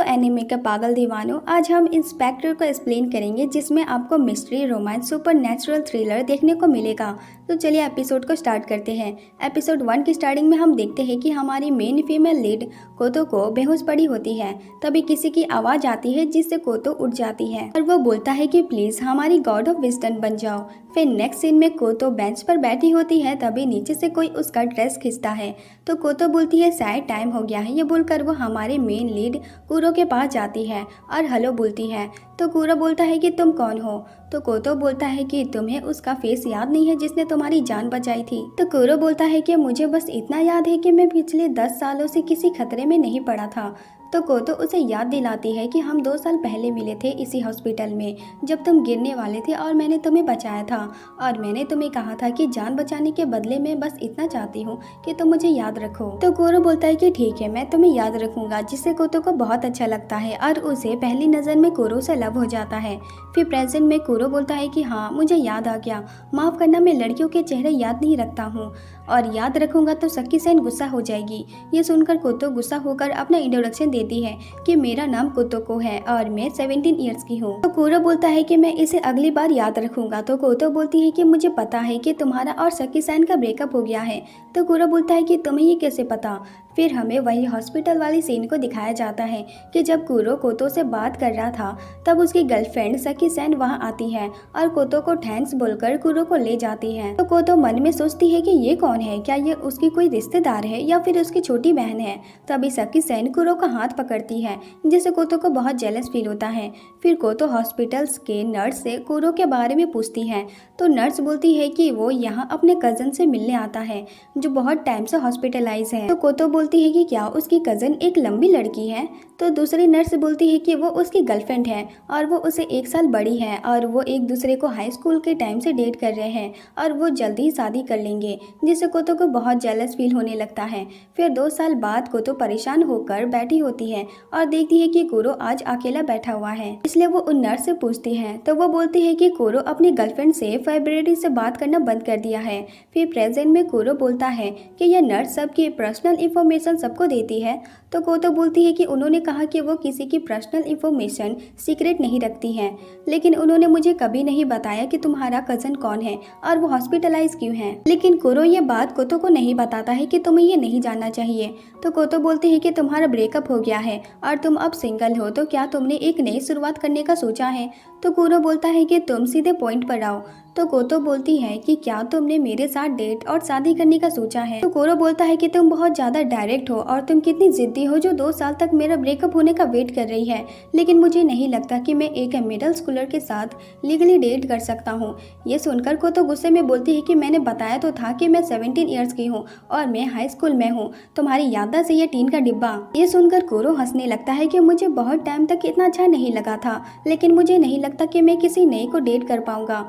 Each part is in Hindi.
एनिमे के पागल दीवानों, आज हम इंस्पेक्टर को एक्सप्लेन करेंगे जिसमें आपको mystery, romance, super natural thriller देखने को मिलेगा। तो चलिए एपिसोड को स्टार्ट करते हैं। एपिसोड 1 की स्टार्टिंग में हम देखते हैं कि हमारी मेन फीमेल लीड कोतो को बेहोश पड़ी होती है। तभी किसी की आवाज़ आती है जिससे कोतो उठ जाती है और वो बोलता है कि प्लीज़ हमारी गॉड ऑफ विजडम बन जाओ। फिर नेक्स्ट सीन में कोतो बेंच पर बैठी होती है, तभी नीचे से कोई उसका ड्रेस खींचता है तो कोतो बोलती है शायद टाइम हो गया है। ये बोलकर वो हमारे मेन लीड कूरो के पास जाती है और हेलो बोलती है। तो कूरो बोलता है कि तुम कौन हो। तो कोतो बोलता है कि तुम्हें उसका फेस याद नहीं है जिसने तुम्हारी जान बचाई थी। तो कूरो बोलता है कि मुझे बस इतना याद है कि मैं पिछले 10 सालों से किसी खतरे में नहीं पड़ा था। तो कोतो उसे याद दिलाती है कि हम 2 साल पहले मिले थे इसी हॉस्पिटल में जब तुम गिरने वाले थे और मैंने तुम्हें बचाया था और मैंने तुम्हें कहा था कि जान बचाने के बदले में बस इतना चाहती हूँ कि तुम मुझे याद रखो। तो कूरो बोलता है कि ठीक है, मैं तुम्हें याद रखूंगा, जिससे कोतो को बहुत अच्छा लगता है और उसे पहली नज़र में कूरो से लव हो जाता है। फिर प्रेजेंट में कूरो बोलता है कि हाँ मुझे याद आ गया, माफ़ करना, मैं लड़कियों के चेहरे याद नहीं रखता हूँ और याद रखूंगा तो सकी सेन गुस्सा हो जाएगी। ये सुनकर कोतो गुस्सा होकर अपना इंट्रोडक्शन देती है कि मेरा नाम कोतोको है और मैं 17 इयर्स की हूँ। तो कूरो बोलता है कि मैं इसे अगली बार याद रखूंगा। तो कोतो बोलती है कि मुझे पता है कि तुम्हारा और सकी सेन का ब्रेकअप हो गया है। तो कूरो बोलता है कि तुम्हें ये कैसे पता। फिर हमें वही हॉस्पिटल वाली सीन को दिखाया जाता है कि जब कूरो कोतो से बात कर रहा था तब उसकी गर्लफ्रेंड सकी सेन वहां आती है और कोतो को थैंक्स बोलकर कूरो को ले जाती है। तो कोतो मन में सोचती है कि ये कौन है, क्या ये उसकी कोई रिश्तेदार है या फिर उसकी छोटी बहन है। तभी सकी सेन कूरो का हाथ पकड़ती है जिससे कोतो को बहुत जेलस फील होता है। फिर कोतो हॉस्पिटल्स के नर्स से कूरो के बारे में पूछती है तो नर्स बोलती है कि वो यहाँ अपने कजन से मिलने आता है जो बहुत टाइम से हॉस्पिटलाइज है। तो कोतो बोलती है कि क्या उसकी कजन एक लंबी लड़की है। तो दूसरी नर्स बोलती है कि वो उसकी गर्लफ्रेंड है और वो उसे 1 साल बड़ी है और वो एक दूसरे को हाई स्कूल के टाइम से डेट कर रहे हैं और वो जल्दी ही शादी कर लेंगे, जिससे कोतो को बहुत जेलस फील होने लगता है। फिर 2 साल बाद कोतो परेशान होकर बैठी होती है और देखती है कि कूरो आज अकेला बैठा हुआ है, इसलिए वो उन नर्स से पूछती है। तो वो बोलती है कि कूरो अपनी गर्लफ्रेंड से फरवरी से बात करना बंद कर दिया है। फिर प्रेजेंट में कूरो बोलता है कि यह नर्स सबकी पर्सनल इंफॉर्मेशन सबको देती है। तो कोतो बोलती है कि उन्होंने कहा कि वो किसी की पर्सनल इंफॉर्मेशन सीक्रेट नहीं रखती हैं, लेकिन उन्होंने मुझे कभी नहीं बताया कि तुम्हारा कजन कौन है और वो हॉस्पिटलाइज क्यों है। लेकिन कूरो ये बात कोतो को नहीं बताता है कि तुम्हें ये नहीं जानना चाहिए। तो कोतो बोलती है कि तुम्हारा ब्रेकअप हो गया है और तुम अब सिंगल हो, तो क्या तुमने एक नई शुरुआत करने का सोचा है। तो कूरो बोलता है कि तुम सीधे पॉइंट पर आओ। तो कोतो बोलती है कि क्या तुमने मेरे साथ डेट और शादी करने का सोचा है। तो कूरो बोलता है कि तुम बहुत ज़्यादा डायरेक्ट हो और तुम कितनी जिद्दी हो जो 2 साल तक मेरा ब्रेकअप होने का वेट कर रही है, लेकिन मुझे नहीं लगता कि मैं एक मिडिल स्कूलर के साथ लीगली डेट कर सकता हूँ। ये सुनकर कोतो गुस्से में बोलती है कि मैंने बताया तो था कि मैं 17 इयर्स की हूँ और मैं हाई स्कूल में हूँ, तुम्हारी याददाश्त से ये टीन का डिब्बा। ये सुनकर कूरो हंसने लगता है कि मुझे बहुत टाइम तक इतना अच्छा नहीं लगा था, लेकिन मुझे नहीं लगता कि मैं किसी नए को डेट कर पाऊंगा।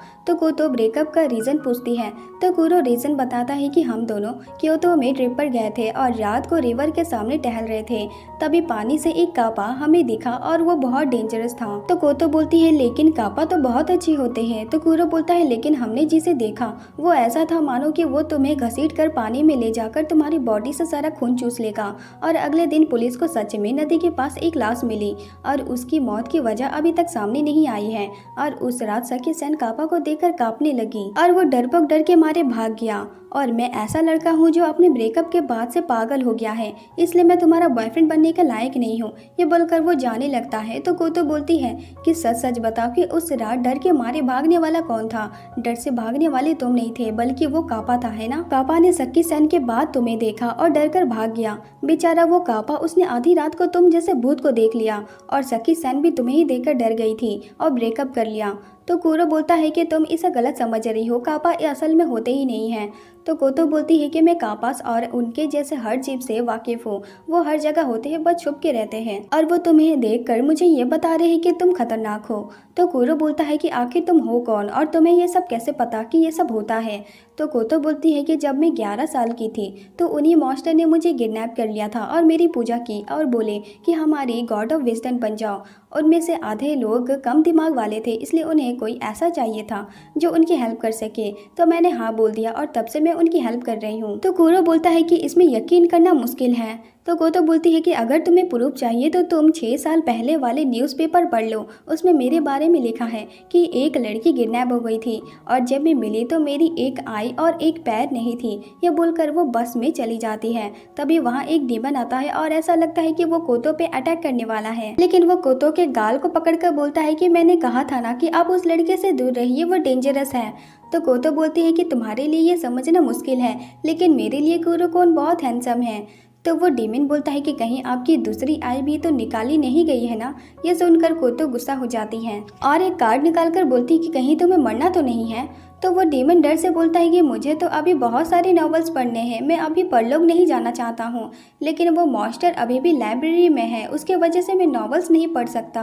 तो ब्रेकअप का रीजन पूछती है। तो कूरो रीजन बताता है कि हम दोनों क्योतो में ट्रिप पर गए थे और रात को रिवर के सामने टहल रहे थे, तभी पानी से एक कापा हमें दिखा और वो बहुत डेंजरस था। तो कोतो बोलती है लेकिन कापा तो बहुत अच्छे होते हैं। तो कूरो बोलता है लेकिन हमने जिसे देखा वो ऐसा था मानो कि वो तुम्हें घसीट कर पानी में ले जाकर तुम्हारी बॉडी से सारा खून चूस लेगा। और अगले दिन पुलिस को सच में नदी के पास एक लाश मिली और उसकी मौत की वजह अभी तक सामने नहीं आई है। और उस रात सकी सेन कापा को देखकर कांपने लगी और वो डरपोक डर के मारे भाग गया। और मैं ऐसा लड़का हूँ जो अपने ब्रेकअप के बाद से पागल हो गया है, इसलिए मैं तुम्हारा बॉयफ्रेंड बनने के लायक नहीं हूँ। ये बोलकर वो जाने लगता है। तो कोतो बोलती है कि सच सच बताओ कि उस रात डर के मारे भागने वाला कौन था। डर से भागने वाले तुम नहीं थे बल्कि वो कापा था, है ना। कापा ने सकी सेन के बाद तुम्हें देखा और डर कर भाग गया। बेचारा वो कापा, उसने आधी रात को तुम जैसे भूत को देख लिया और सकी सेन भी तुम्हें ही देखकर डर गई थी और ब्रेकअप कर लिया। तो कूरो बोलता है कि तुम इसे गलत समझ रही हो, कापा असल में होते ही नहीं हैं। तो कोतो बोलती है कि मैं कापास और उनके जैसे हर जीव से वाकिफ हूँ, वो हर जगह होते हैं, बस छुप के रहते हैं और वो तुम्हें देखकर मुझे ये बता रहे हैं कि तुम खतरनाक हो। तो कूरो बोलता है कि आखिर तुम हो कौन और तुम्हें ये सब कैसे पता कि ये सब होता है। तो कोतो बोलती है कि जब मैं 11 साल की थी तो उन्हीं मॉन्स्टर ने मुझे किडनैप कर लिया था और मेरी पूजा की और बोले कि हमारी गॉड ऑफ विजडम बन जाओ। उनमें से आधे लोग कम दिमाग वाले थे, इसलिए उन्हें कोई ऐसा चाहिए था जो उनकी हेल्प कर सके। तो मैंने हाँ बोल दिया और तब से मैं उनकी हेल्प कर रही हूँ। तो कूरो बोलता है कि इसमें यकीन करना मुश्किल है, तो कोतो बोलती है कि अगर तुम्हें प्रूफ चाहिए तो तुम 6 साल पहले वाले न्यूज़पेपर पढ़ लो, उसमें मेरे बारे में लिखा है कि एक लड़की किडनैप हो गई थी और जब मैं मिली तो मेरी एक आई और एक पैर नहीं थी। यह बोलकर वो बस में चली जाती है। तभी वहाँ एक डीमन आता है और ऐसा लगता है कि वो कोतो पे अटैक करने वाला है, लेकिन वो कोतो के गाल को पकड़कर बोलता है कि मैंने कहा था ना कि आप उस लड़के से दूर रहिए, वो डेंजरस है। तो कोतो बोलती है कि तुम्हारे लिए ये समझना मुश्किल है, लेकिन मेरे लिए कुरो-कोन बहुत हैंडसम है। तो वो डीमन बोलता है कि कहीं आपकी दूसरी आई भी तो निकाली नहीं गई है ना। ये सुनकर कोतो गुस्सा हो जाती है और एक कार्ड निकालकर बोलती है कि कहीं तुम्हें मरना तो नहीं है। तो वो डीमन डर से बोलता है कि मुझे तो अभी बहुत सारे नॉवेल्स पढ़ने हैं, मैं अभी परलोक नहीं जाना चाहता हूँ, लेकिन वो मास्टर अभी भी लाइब्रेरी में है, उसके वजह से मैं नॉवेल्स नहीं पढ़ सकता।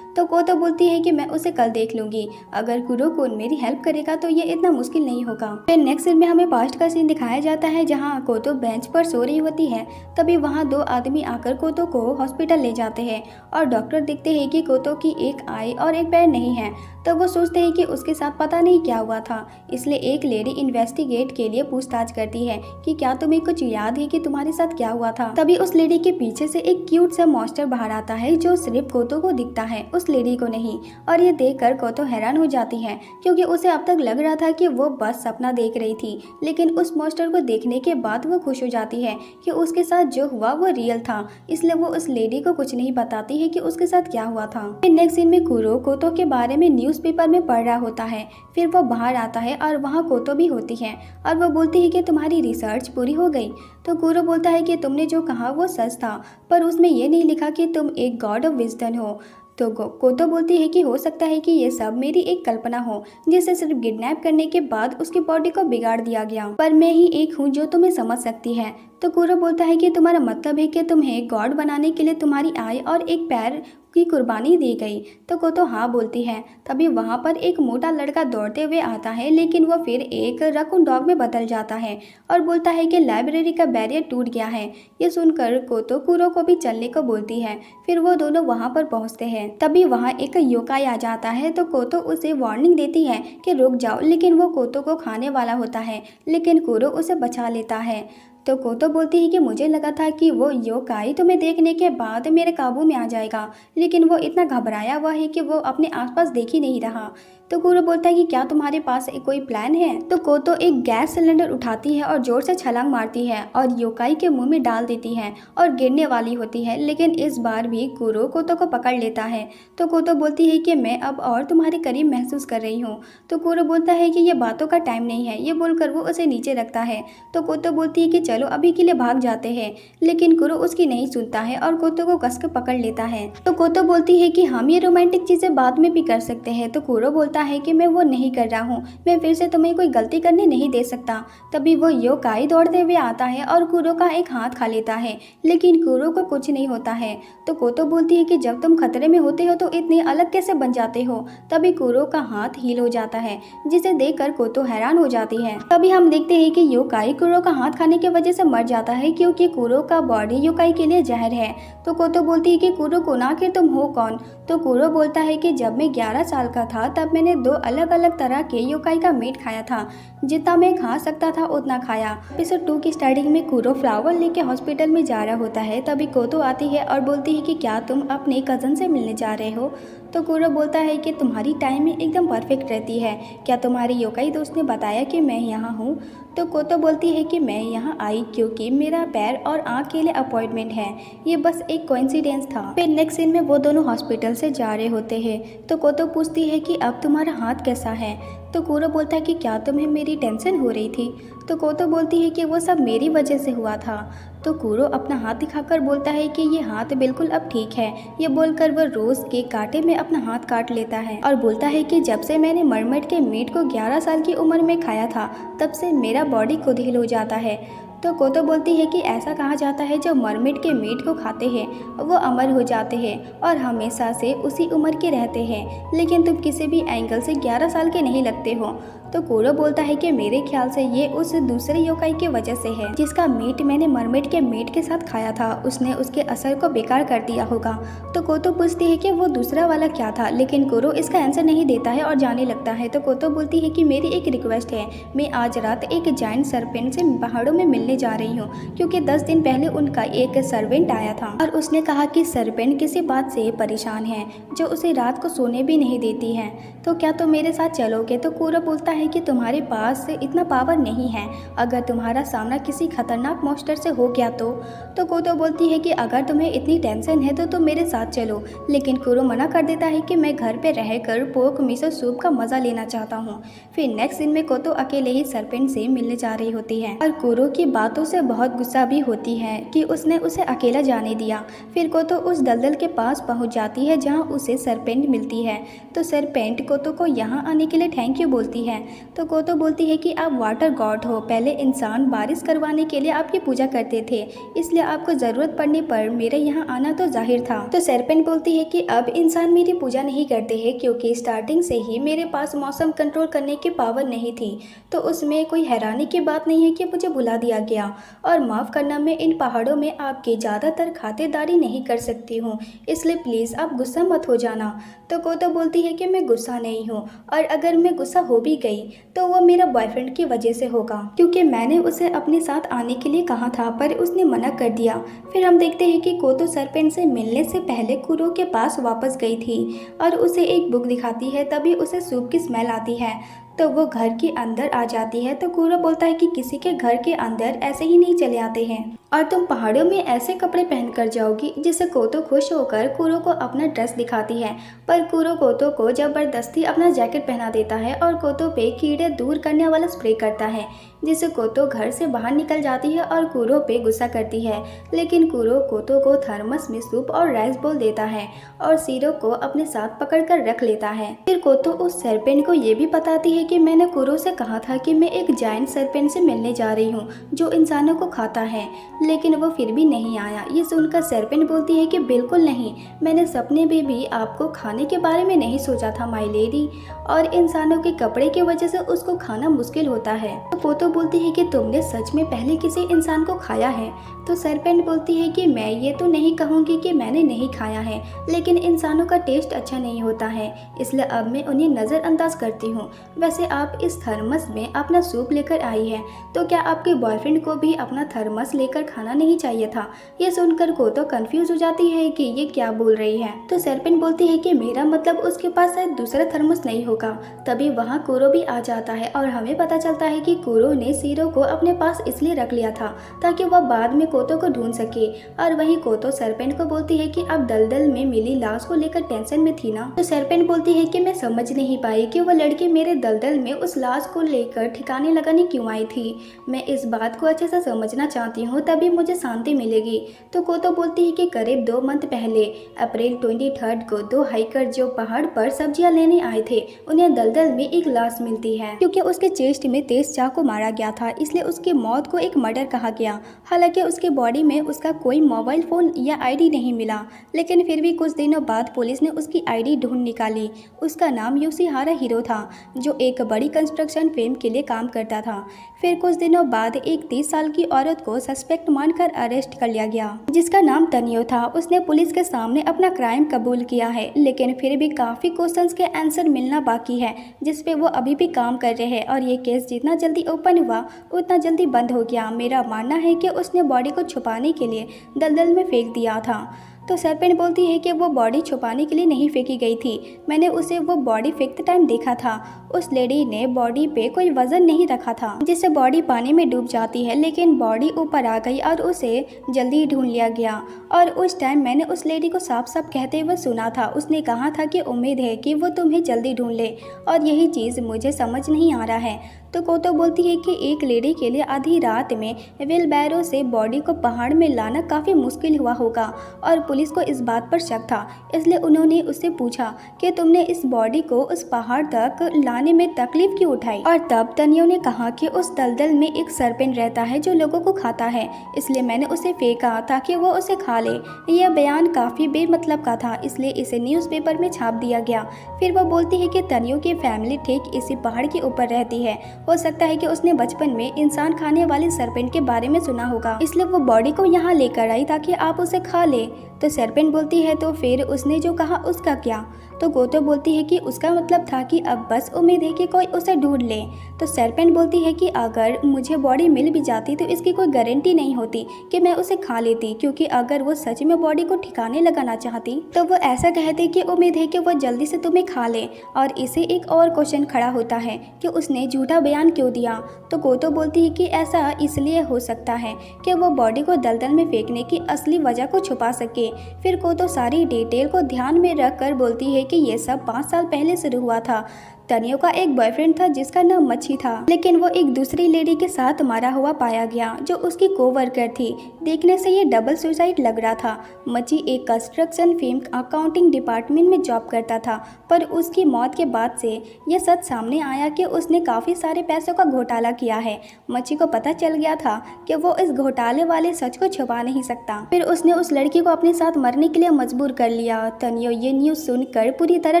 तो कोतो बोलती है कि मैं उसे कल देख लूंगी, अगर कुरो-कोन मेरी हेल्प करेगा तो ये इतना मुश्किल नहीं होगा। फिर नेक्स्ट सीन में हमें पास्ट का सीन दिखाया जाता है जहाँ कोतो बेंच पर सो रही होती है। तभी वहाँ 2 आदमी आकर कोतो को हॉस्पिटल ले जाते हैं और डॉक्टर देखते हैं कि कोतो की एक आई और एक पैर नहीं है। तो वो सोचते हैं कि उसके साथ पता नहीं क्या हुआ था, इसलिए एक लेडी इन्वेस्टिगेट के लिए पूछताछ करती है कि क्या तुम्हें कुछ याद है कि तुम्हारे साथ क्या हुआ था। तभी उस लेडी के पीछे से एक क्यूट सा मॉन्स्टर बाहर आता है जो सिर्फ कोतो को दिखता है, उस लेडी को नहीं। और ये देखकर कोतो हैरान हो जाती है क्योंकि उसे अब तक लग रहा था कि वो बस सपना देख रही थी, लेकिन उस मॉन्स्टर को देखने के बाद वो खुश हो जाती है कि उसके साथ जो हुआ वो रियल था, इसलिए वो उस लेडी को कुछ नहीं बताती है कि उसके साथ क्या हुआ था। फिर नेक्स्ट सीन में कुरो कोतो के बारे में न्यूज़पेपर में पढ़ रहा होता है। फिर वो बाहर आता है और वहाँ कोतो भी होती है और वो बोलती है कि तुम्हारी रिसर्च पूरी हो गई। तो कुरो बोलता है कि तुमने जो कहा वो सच था, पर उसमें ये नहीं लिखा कि तुम एक गॉड ऑफ विजडम हो। तो कोतो बोलती है कि हो सकता है कि ये सब मेरी एक कल्पना हो, जिसे सिर्फ किडनैप करने के बाद उसकी बॉडी को बिगाड़ दिया गया, पर मैं ही एक हूँ जो तुम्हें समझ सकती है। तो कुरो बोलता है कि तुम्हारा मतलब है कि तुम्हें गॉड बनाने के लिए तुम्हारी आई और एक पैर की कुर्बानी दी गई। तो कोतो हाँ बोलती है। तभी वहाँ पर एक मोटा लड़का दौड़ते हुए आता है, लेकिन वो फिर एक रकून डॉग में बदल जाता है और बोलता है कि लाइब्रेरी का बैरियर टूट गया है। ये सुनकर कोतो कुरो को भी चलने को बोलती है। फिर वो दोनों वहाँ पर पहुँचते हैं। तभी वहाँ एक योकाई आ जाता है। तो कोतो उसे वार्निंग देती है कि रुक जाओ, लेकिन वो कोतो को खाने वाला होता है, लेकिन कुरो उसे बचा लेता है। तो कोतो बोलती है कि मुझे लगा था कि वो योकाई तुम्हें देखने के बाद मेरे काबू में आ जाएगा, लेकिन वो इतना घबराया हुआ है कि वो अपने आसपास देख ही नहीं रहा। तो कुरो बोलता है कि क्या तुम्हारे पास कोई प्लान है। तो कोतो एक गैस सिलेंडर उठाती है और जोर से छलांग मारती है और योकाई के मुंह में डाल देती है और गिरने वाली होती है, लेकिन इस बार भी कुरो कोतो को पकड़ लेता है। तो कोतो बोलती है कि मैं अब और तुम्हारे करीब महसूस कर रही हूँ। तो कुरो बोलता है कि ये बातों का टाइम नहीं है। ये बोलकर वो उसे नीचे रखता है। तो कोतो बोलती है कि चलो अभी के लिए भाग जाते हैं, लेकिन कुरो उसकी नहीं सुनता है और कोतो को कसकर पकड़ लेता है। तो कोतो बोलती है कि हम ये रोमांटिक चीजें बाद में भी कर सकते हैं। तो कुरो बोलता है कि मैं वो नहीं कर रहा हूँ, मैं फिर से तुम्हें कोई गलती करने नहीं दे सकता। तभी वो योकाई दौड़ते हुए आता है और कुरो का एक हाथ खा लेता है, लेकिन कुरो को कुछ नहीं होता है। तो कोतो बोलती है कि जब तुम खतरे में होते हो तो इतने अलग कैसे बन जाते हो। तभी कुरो का हाथ हील हो जाता है, जिसे देखकर कोतो हैरान हो जाती है। तभी हम देखते हैं कि योकाई कुरो का हाथ खाने की वजह से मर जाता है, क्योंकि कुरो का बॉडी योकाई के लिए जहर है। तो कोतो बोलती है कि कुरो को आखिर तुम हो कौन। तो कुरो बोलता है कि जब मैं 11 साल का था तब मैंने 2 अलग अलग तरह के योकाई का मीट खाया था, जितना मैं खा सकता था उतना खाया। एपिसोड 2 की स्टार्टिंग में कुरो फ्लावर लेके हॉस्पिटल में जा रहा होता है। तभी कोतो आती है और बोलती है कि क्या तुम अपने कज़न से मिलने जा रहे हो। तो कुरो बोलता है कि तुम्हारी टाइमिंग एकदम परफेक्ट रहती है, क्या तुम्हारे योकाई दोस्त ने बताया कि मैं यहाँ हूँ। तो कोतो बोलती है कि मैं यहाँ आई क्योंकि मेरा पैर और आँख के लिए अपॉइंटमेंट है, ये बस एक कोइंसिडेंस था। फिर नेक्स्ट सीन में वो दोनों हॉस्पिटल से जा रहे होते हैं। तो कोतो पूछती है कि अब तुम्हारा हाथ कैसा है। तो कुरो बोलता है कि क्या तुम्हें मेरी टेंशन हो रही थी। तो कोतो बोलती है कि वो सब मेरी वजह से हुआ था। तो कुरो अपना हाथ दिखाकर बोलता है कि ये हाथ बिल्कुल अब ठीक है। ये बोलकर वो रोज के कांटे में अपना हाथ काट लेता है और बोलता है कि जब से मैंने मरमेड के मीट को 11 साल की उम्र में खाया था, तब से मेरा बॉडी खुद हील हो जाता है। तो कोतो बोलती है कि ऐसा कहा जाता है जो मरमेड के मीट को खाते हैं वो अमर हो जाते हैं और हमेशा से उसी उम्र के रहते हैं, लेकिन तुम किसी भी एंगल से 11 साल के नहीं लगते हो। तो कोरो बोलता है कि मेरे ख्याल से ये उस दूसरे योकाई की वजह से है जिसका मीट मैंने मरमेड के मीट के साथ खाया था, उसने उसके असर को बेकार कर दिया होगा। तो कोतो पूछती है कि वो दूसरा वाला क्या था, लेकिन कोरो इसका आंसर नहीं देता है और जाने लगता है। तो कोतो बोलती है कि मेरी एक रिक्वेस्ट है, मैं आज रात एक जायंट सरपेंट से पहाड़ों में मिलने जा रही हूँ, क्योंकि 10 दिन पहले उनका एक सर्वेंट आया था और उसने कहा कि सरपेंट किसी बात से परेशान है जो उसे रात को सोने भी नहीं देती है, तो क्या तुम मेरे साथ चलोगे। तो कोरो बोलता है कि तुम्हारे पास इतना पावर नहीं है, अगर तुम्हारा सामना किसी खतरनाक मॉन्स्टर से हो गया तो कोतो बोलती है कि अगर तुम्हें इतनी टेंशन है तो तुम मेरे साथ चलो, लेकिन कोरो मना कर देता है कि मैं घर पे रहकर पोर्क मिसो सूप का मजा लेना चाहता हूँ। फिर नेक्स्ट दिन में कोतो अकेले ही सरपेंट से मिलने जा रही होती है और कोरो की बातों से बहुत गुस्सा भी होती है कि उसने उसे अकेला जाने दिया। फिर कोतो उस दलदल के पास पहुंच जाती है जहां उसे सरपेंट मिलती है। तो सरपेंट कोतो को यहां आने के लिए थैंक यू बोलती है। तो कोतो बोलती है कि आप वाटर गॉड हो, पहले इंसान बारिश करवाने के लिए आपकी पूजा करते थे, इसलिए आपको ज़रूरत पड़ने पर मेरे यहाँ आना तो जाहिर था। तो सरपेंट बोलती है कि अब इंसान मेरी पूजा नहीं करते हैं, क्योंकि स्टार्टिंग से ही मेरे पास मौसम कंट्रोल करने की पावर नहीं थी, तो उसमें कोई हैरानी की बात नहीं है कि मुझे भुला दिया गया। और माफ़ करना, मैं इन पहाड़ों में आपकी ज़्यादातर खातिरदारी नहीं कर सकती हूँ, इसलिए प्लीज़ आप गुस्सा मत हो जाना। तो कोतो बोलती है कि मैं गुस्सा नहीं हूँ, और अगर मैं गुस्सा हो भी गई तो वो मेरा बॉयफ्रेंड की वजह से होगा, क्योंकि मैंने उसे अपने साथ आने के लिए कहा था पर उसने मना कर दिया। फिर हम देखते हैं कि कोतो सरपेंट से मिलने से पहले कुरो के पास वापस गई थी और उसे एक बुक दिखाती है, तभी उसे सूप की स्मेल आती है, तो वो घर के अंदर आ जाती है। तो कुरो बोलता है कि किसी के घर के अंदर ऐसे ही नहीं चले आते हैं और तुम पहाड़ों में ऐसे कपड़े पहन कर जाओगी, जिससे कोतो खुश होकर कुरो को अपना ड्रेस दिखाती है, पर कुरो कोतो को जबरदस्ती अपना जैकेट पहना देता है और कोतो पे कीड़े दूर करने वाला स्प्रे करता है, जिससे कोतो घर से बाहर निकल जाती है और कुरो पे गुस्सा करती है। लेकिन कुरो कोतो को थर्मस में सूप और राइस बोल देता है और सीरो को अपने साथ पकड़ कर रख लेता है। फिर कोतो उस सरपेंट को ये भी बताती है कि मैंने कुरो से कहा था कि मैं एक जायंट सरपेंट से मिलने जा रही हूँ जो इंसानों को खाता है, लेकिन वो फिर भी नहीं आया। ये सुनकर सरपेंट बोलती है कि बिल्कुल नहीं, मैंने सपने में भी आपको खाने के बारे में नहीं सोचा था माय लेडी, और इंसानों के कपड़े की वजह से उसको खाना मुश्किल होता है। तो कोतो बोलती है कि तुमने सच में पहले किसी इंसान को खाया है। तो सरपेंट बोलती है कि मैं ये तो नहीं कहूँगी कि मैंने नहीं खाया है, लेकिन इंसानों का टेस्ट अच्छा नहीं होता है, इसलिए अब मैं उन्हें नज़रअंदाज करती हूँ। वैसे आप इस थर्मस में अपना सूप लेकर आई है, तो क्या आपके बॉयफ्रेंड को भी अपना थर्मस लेकर खाना नहीं चाहिए था। ये सुनकर कोतो कंफ्यूज हो जाती है कि ये क्या बोल रही है। तो सरपेंट बोलती है कि मेरा मतलब उसके पास शायद दूसरा थर्मस नहीं होगा। तभी वहाँ कुरो भी आ जाता है और हमें पता चलता है कि कुरो ने सीरो को अपने पास इसलिए रख लिया था ताकि वह बाद में कोतो को ढूंढ सके। और वहीं कोतो सरपेंट को बोलती है कि अब दलदल में मिली लाश को लेकर टेंशन में थी ना। तो सरपेंट बोलती है कि मैं समझ नहीं पाई कि वह लड़की मेरे दलदल में उस लाश को लेकर ठिकाने लगाने क्यों आई थी। मैं इस बात को अच्छे से समझना चाहती हूँ, तभी मुझे शांति मिलेगी। तो कोतो बोलती है कि करीब 2 मंथ पहले अप्रैल 23 को 2 हाइकर जो पहाड़ पर सब्जियां लेने आए थे, उन्हें दलदल में एक लाश मिलती है। क्योंकि उसके चेस्ट में तेज चाकू मारा गया था, इसलिए उसकी मौत को एक मर्डर कहा गया। हालांकि उसके बॉडी में उसका कोई मोबाइल फोन या आईडी नहीं मिला, लेकिन फिर भी कुछ दिनों बाद पुलिस ने उसकी आईडी ढूंढ निकाली। उसका नाम योशिहारा हीरो था, जो एक बड़ी कंस्ट्रक्शन फर्म के लिए काम करता था। फिर कुछ दिनों बाद एक 30 साल की औरत को सस्पेक्ट मानकर अरेस्ट कर लिया गया, जिसका नाम तनियो था। उसने पुलिस के सामने अपना क्राइम कबूल किया है, लेकिन फिर भी काफ़ी क्वेश्चंस के आंसर मिलना बाकी है, जिस पे वो अभी भी काम कर रहे हैं। और ये केस जितना जल्दी ओपन हुआ उतना जल्दी बंद हो गया। मेरा मानना है कि उसने बॉडी को छुपाने के लिए दलदल में फेंक दिया था। तो सरपेंट बोलती है कि वो बॉडी छुपाने के लिए नहीं फेंकी गई थी, मैंने उसे वो बॉडी फेंकते टाइम देखा था। उस लेडी ने बॉडी पे कोई वजन नहीं रखा था, जिससे बॉडी पानी में डूब जाती है, लेकिन बॉडी ऊपर आ गई और उसे जल्दी ढूंढ लिया गया। और उस टाइम मैंने उस लेडी को साफ साफ कहते हुए सुना था, उसने कहा था कि उम्मीद है कि वो तुम्हें जल्दी ढूंढ ले, और यही चीज़ मुझे समझ नहीं आ रहा है। तो कोतो बोलती है कि एक लेडी के लिए आधी रात में व्हीलबैरो से बॉडी को पहाड़ में लाना काफ़ी मुश्किल हुआ होगा और पुलिस को इस बात पर शक था। इसलिए उन्होंने उससे पूछा कि तुमने इस बॉडी को उस पहाड़ तक लाने में तकलीफ क्यों उठाई। और तब तनियो ने कहा कि उस दलदल में एक सरपेंट रहता है जो लोगों को खाता है, इसलिए मैंने उसे फेंका ताकि वो उसे खा ले। यह बयान काफ़ी बेमतलब का था, इसलिए इसे न्यूज़पेपर में छाप दिया गया। फिर वो बोलती है कि तनियो की फैमिली ठीक इसी पहाड़ के ऊपर रहती है। हो सकता है कि उसने बचपन में इंसान खाने वाले सरपेंट के बारे में सुना होगा, इसलिए वो बॉडी को यहाँ लेकर आई ताकि आप उसे खा ले। तो सरपेंट बोलती है तो फिर उसने जो कहा उसका क्या। तो कोतो बोलती है कि उसका मतलब था कि अब बस उम्मीद है कि कोई उसे ढूंढ ले। तो सरपेंट बोलती है कि अगर मुझे बॉडी मिल भी जाती तो इसकी कोई गारंटी नहीं होती कि मैं उसे खा लेती, क्योंकि अगर वो सच में बॉडी को ठिकाने लगाना चाहती तो वो ऐसा कहती कि उम्मीद है कि वो जल्दी से तुम्हें खा ले। और इसे एक और क्वेश्चन खड़ा होता है कि उसने झूठा बयान क्यों दिया। तो कोतो बोलती है कि ऐसा इसलिए हो सकता है कि वो बॉडी को दलदल में फेंकने की असली वजह को छुपा सके। फिर कोतो सारी डिटेल को ध्यान में रख कर बोलती है कि ये सब 5 साल पहले शुरू हुआ था। तनियो का एक बॉयफ्रेंड था जिसका नाम मच्छी था, लेकिन वो एक दूसरी लेडी के साथ मरा हुआ पाया गया जो उसकी कोवर्कर थी। देखने से ये डबल सुसाइड लग रहा था। मच्छी एक कंस्ट्रक्शन फर्म अकाउंटिंग डिपार्टमेंट में जॉब करता था, पर उसकी मौत के बाद से ये सच सामने आया कि उसने काफ़ी सारे पैसों का घोटाला किया है। मच्छी को पता चल गया था कि वो इस घोटाले वाले सच को छुपा नहीं सकता। फिर उसने उस लड़की को अपने साथ मरने के लिए मजबूर कर लिया। तनियो ये न्यूज़ सुनकर पूरी तरह